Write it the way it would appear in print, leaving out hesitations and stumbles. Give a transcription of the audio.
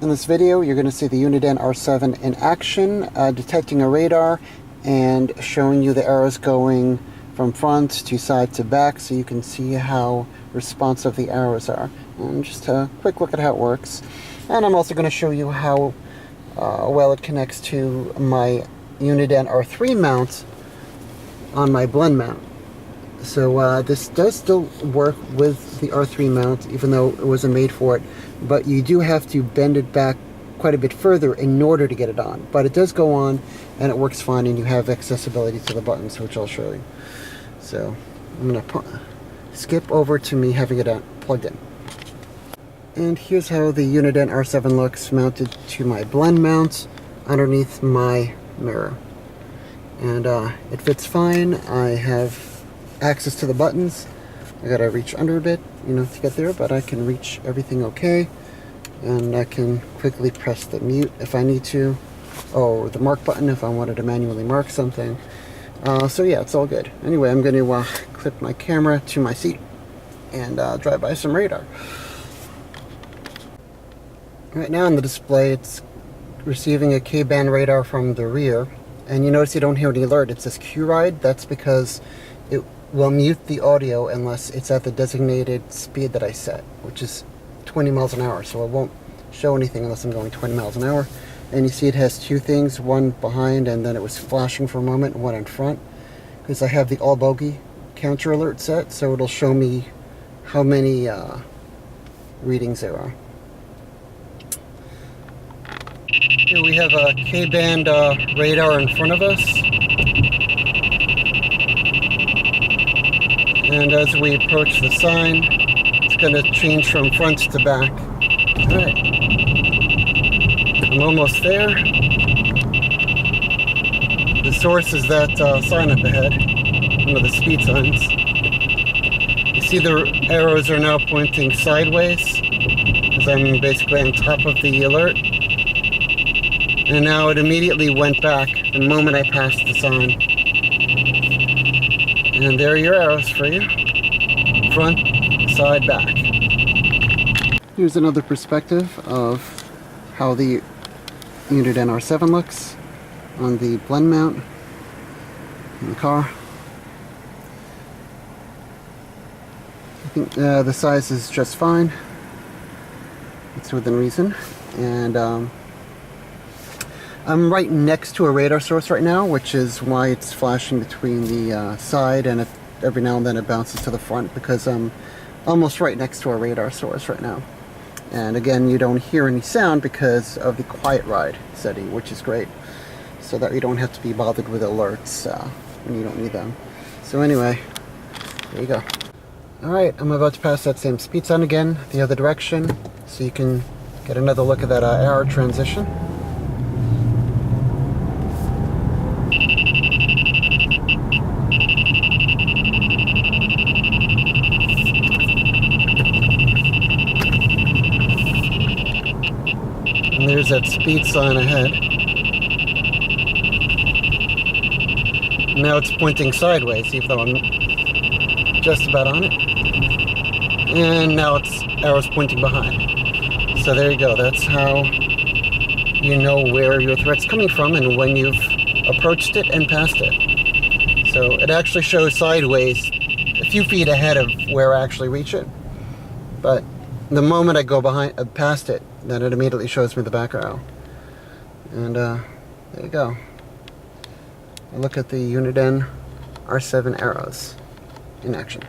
In this video, you're going to see the Uniden R7 in action, detecting a radar and showing you the arrows going from front to side to back so you can see how responsive the arrows are. And just a quick look at how it works. And I'm also going to show you how well it connects to my Uniden R3 mount on my Blendmount. So this does still work with the R3 mount, even though it wasn't made for it, but you do have to bend it back quite a bit further in order to get it on. But it does go on, and it works fine, and you have accessibility to the buttons, which I'll show you. So I'm going to skip over to me having it plugged in. And here's how the Uniden R7 looks mounted to my Blendmount underneath my mirror. And it fits fine. I have access to the buttons. I gotta reach under a bit, to get there, but I can reach everything okay. And I can quickly press the mute if I need to, or the mark button if I wanted to manually mark something. So yeah, it's all good. Anyway, I'm gonna clip my camera to my seat and drive by some radar. Right now on the display, it's receiving a K-band radar from the rear. And you notice you don't hear any alert. It says Q-Ride. That's because it will mute the audio unless it's at the designated speed that I set, which is 20 miles an hour. So it won't show anything unless I'm going 20 miles an hour. And you see it has two things, one behind, and then it was flashing for a moment, and one in front. Because I have the all bogey counter alert set, so it'll show me how many readings there are. Here we have a K-band radar in front of us. And as we approach the sign, it's going to change from front to back. Alright. I'm almost there. The source is that sign up ahead, one of the speed signs. You see the arrows are now pointing sideways, because I'm basically on top of the alert. And now it immediately went back the moment I passed the sign. And there are your arrows for you. Front, side, back. Here's another perspective of how the Uniden R7 looks on the Blendmount in the car. I think the size is just fine. It's within reason. And I'm right next to a radar source right now, which is why it's flashing between the side, and every now and then it bounces to the front, because I'm almost right next to a radar source right now. And again, you don't hear any sound because of the quiet ride setting, which is great, so that you don't have to be bothered with alerts when you don't need them. So anyway, there you go. Alright, I'm about to pass that same speed sign again, the other direction, so you can get another look at that arrow transition. And there's that speed sign ahead. Now it's pointing sideways, even though I'm just about on it. And now it's arrows pointing behind. So there you go. That's how you know where your threat's coming from and when you've approached it and passed it. So it actually shows sideways a few feet ahead of where I actually reach it. But the moment I go past it, then it immediately shows me the back arrow. And there you go. Look at the Uniden R7 arrows in action.